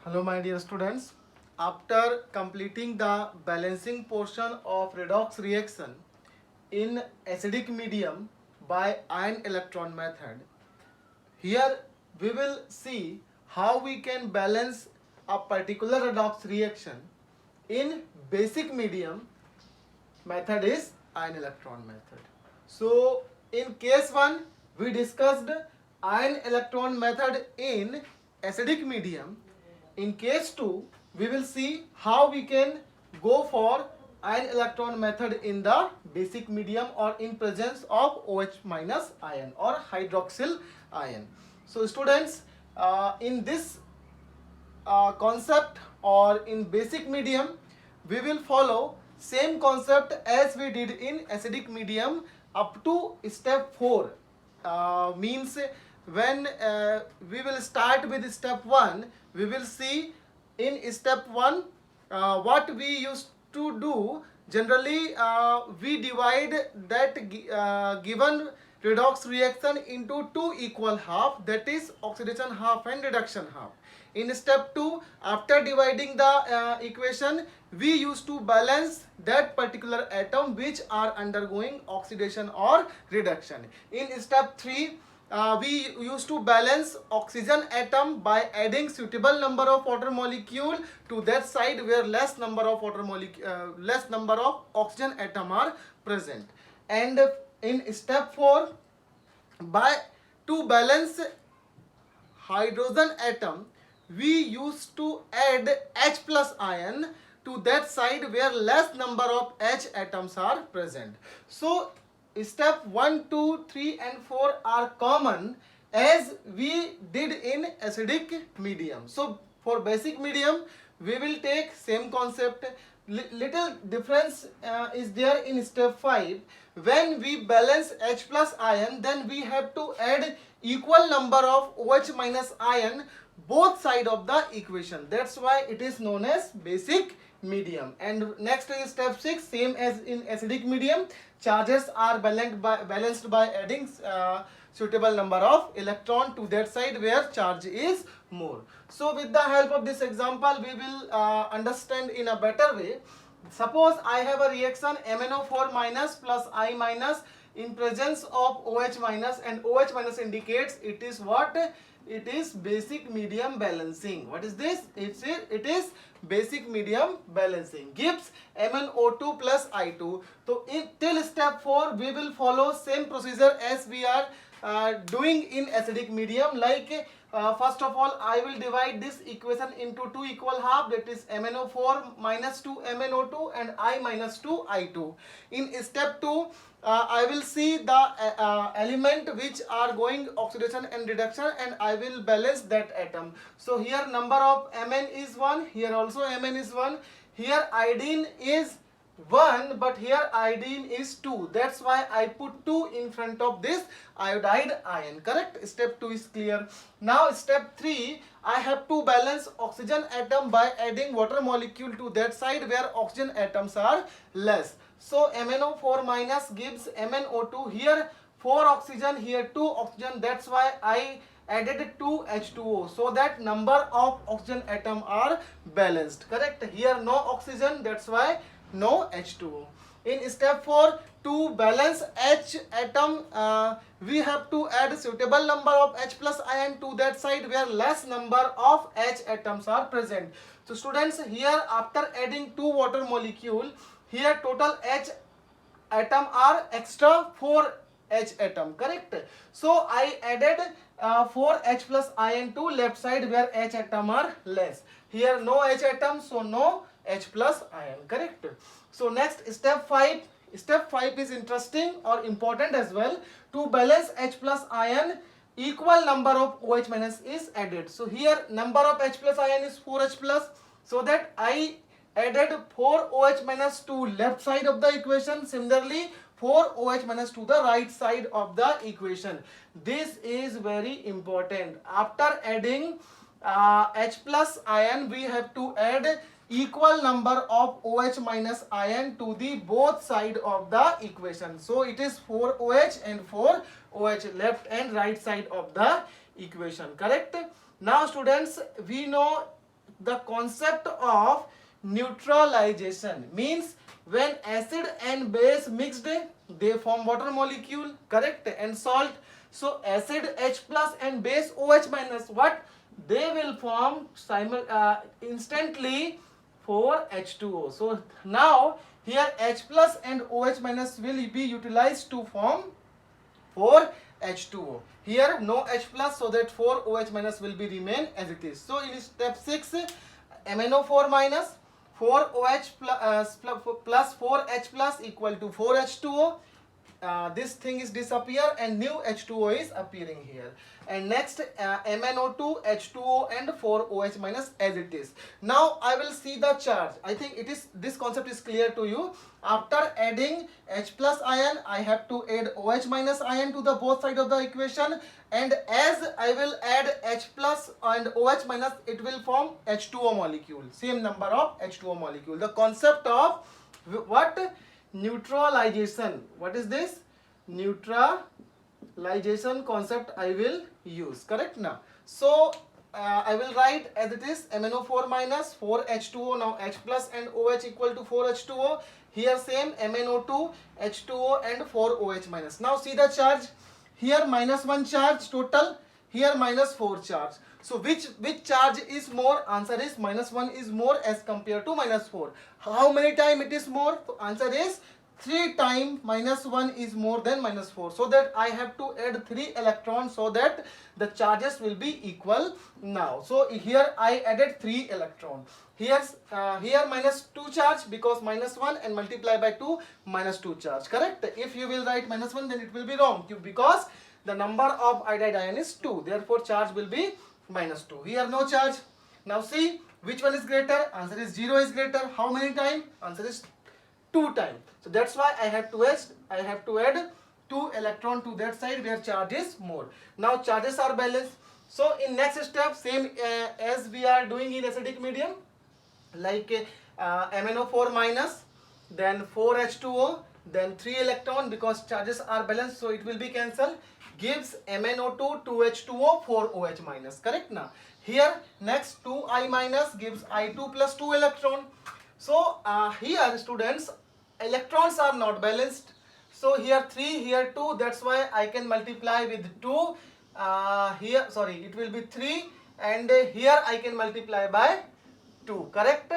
Hello my dear students. After completing the balancing portion of redox reaction in acidic medium by ion electron method, here we will see how we can balance a particular redox reaction in basic medium. Method is ion electron method. So in case 1 we discussed ion electron method in acidic medium. In case 2 we will see how we can go for ion electron method in the basic medium or in presence of OH minus ion or hydroxyl ion. So students, in this concept or in basic medium we will follow same concept as we did in acidic medium up to step 4. Means when we will start with step 1, we will see in step 1 what we used to do. Generally we divide that given redox reaction into two equal half, that is oxidation half and reduction half. In step 2, after dividing the equation, we used to balance that particular atom which are undergoing oxidation or reduction. In step 3, we used to balance oxygen atom by adding suitable number of water molecule to that side where less number of oxygen atom are present. And in step 4, by to balance hydrogen atom, we used to add H plus ion to that side where less number of H atoms are present. So step 1, 2, 3 and 4 are common as we did in acidic medium. So for basic medium we will take same concept. Little difference is there in step 5. When we balance H plus ion, then we have to add equal number of OH minus ion both side of the equation. That's why it is known as basic medium. And next is step 6, same as in acidic medium. Charges are balanced by adding suitable number of electron to that side where charge is more. So with the help of this example we will understand in a better way. Suppose I have a reaction MnO4 minus plus I minus in presence of OH minus, and OH minus indicates it is what? It is basic medium balancing. What is this? It is basic medium balancing. Gives MnO2 plus I2. So till step 4 we will follow same procedure as we are doing in acidic medium. Like first of all I will divide this equation into two equal half, that is MnO4 minus 2 MnO2 and I minus 2 I2. In step 2 I will see the element which are going oxidation and reduction and I will balance that atom. So here number of Mn is 1, here also Mn is 1, here iodine is 1 but here iodine is 2. That's why I put 2 in front of this iodide ion. Correct? Step 2 is clear. Now step 3, I have to balance oxygen atom by adding water molecule to that side where oxygen atoms are less. So MnO4 minus gives MnO2. Here 4 oxygen, here 2 oxygen. That's why I added 2 H2O so that number of oxygen atom are balanced. Correct? Here no oxygen, that's why no H2O. In step 4, to balance H atom, we have to add suitable number of H plus ion to that side where less number of H atoms are present. So students, here after adding 2 water molecule, here total H atom are extra 4 H atom. Correct? So I added 4 H plus ion to left side where H atom are less. Here no H atom, so no H plus ion. Correct? So next step 5. Step 5 is interesting or important as well. To balance H plus ion, equal number of OH minus is added. So here number of H plus ion is 4H plus, so that I added 4 OH minus to left side of the equation. Similarly 4 OH minus to the right side of the equation. This is very important. After adding H plus ion, we have to add equal number of OH minus ion to the both side of the equation. So it is 4 OH and 4 OH left and right side of the equation. Correct? Now students, we know the concept of neutralization. Means when acid and base mixed, they form water molecule, correct? And salt. So acid H plus and base OH minus, what? They will form instantly 4H2O. So now here H plus and OH minus will be utilized to form 4H2O. Here no H plus, so that 4OH minus will be remain as it is. So in step 6, MnO4 minus 4OH plus 4H plus equal to 4H2O. This thing is disappear and new H2O is appearing here. And next MnO2, H2O and 4OH minus as it is. Now I will see the charge. I think it is, this concept is clear to you. After adding H plus ion, I have to add OH minus ion to the both side of the equation, and as I will add H plus and OH minus, it will form H2O molecule, same number of H2O molecule. The concept of what? Neutralization. What is this? Neutralization concept I will use, correct? Now so I will write as it is, MnO4 minus 4H2O. Now H plus and OH equal to 4H2O. Here same MnO2, H2O and 4OH minus. Now see the charge. Here minus 1 charge total, here minus 4 charge. So which charge is more? Answer is minus 1 is more as compared to minus 4. How many time it is more? So answer is 3 times minus 1 is more than minus 4. So that I have to add 3 electrons so that the charges will be equal now. So here I added 3 electrons. Here minus 2 charge because minus 1 and multiply by 2 minus 2 charge, correct? If you will write minus 1, then it will be wrong because the number of iodide ion is 2. Therefore charge will be minus 2. Here no charge. Now see which one is greater? Answer is 0 is greater. How many times? Answer is 2 times. So that's why I have to add 2 electron to that side where charge is more. Now charges are balanced. So in next step, same as we are doing in acidic medium, like MnO4 minus, then 4H2O, then 3 electron, because charges are balanced, so it will be cancelled, gives MnO2, 2H2O, 4OH minus, correct? Now here next 2I minus gives I2 plus 2 electron. So here students, electrons are not balanced. So here 3, here 2, that's why I can multiply with 2. Here, sorry, it will be 3, and here I can multiply by 2, correct?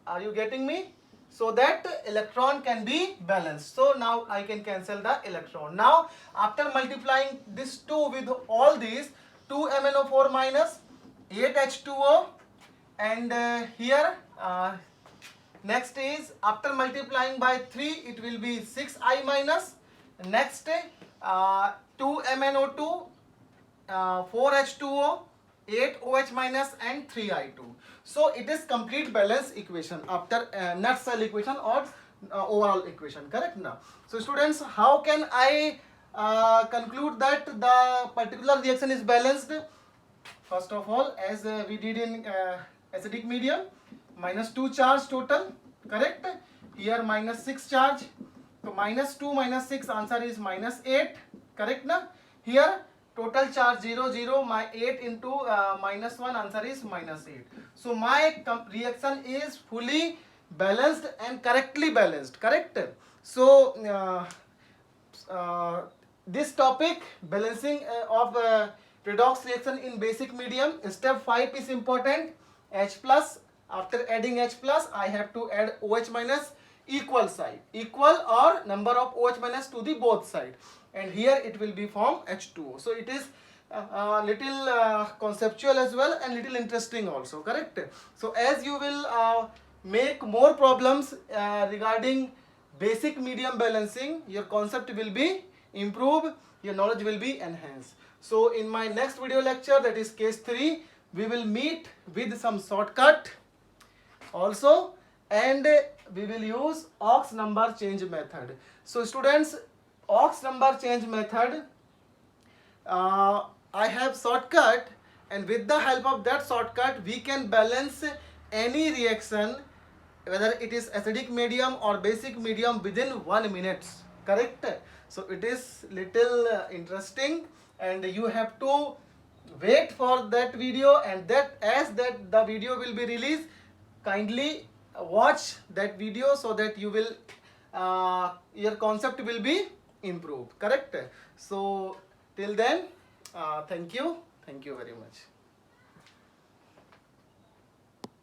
Are you getting me? So that electron can be balanced. So now I can cancel the electron. Now after multiplying this 2 with all these, 2 MnO4 minus 8 H2O, and here next is after multiplying by 3, it will be 6I minus. Next 2 MnO2, 4 H2O, 8 OH minus and 3 I2. So it is complete balance equation after nutshell equation or overall equation, correct? Now so students, how can I conclude that the particular reaction is balanced? First of all, as we did in acidic medium, minus 2 charge total, correct? Here minus 6 charge. So minus 2 minus 6, answer is minus 8, correct? Na? Here total charge 0, 0, my 8 into minus 1, answer is minus 8. So my reaction is fully balanced and correctly balanced, correct? So this topic, balancing of redox reaction in basic medium, step 5 is important. H plus, after adding H plus, I have to add OH minus equal side, equal or number of OH minus to the both side, and here it will be form H2O. So it is little conceptual as well and little interesting also, correct? So as you will make more problems regarding basic medium balancing, your concept will be improved, your knowledge will be enhanced. So in my next video lecture, that is case 3, we will meet with some shortcut also, and we will use Ox number change method. So students, Ox number change method, I have shortcut, and with the help of that shortcut we can balance any reaction, whether it is acidic medium or basic medium, within 1 minute, correct? So it is little interesting, and you have to wait for that video, and that as that the video will be released, kindly watch that video so that you will your concept will be improved, correct? So till then, thank you very much.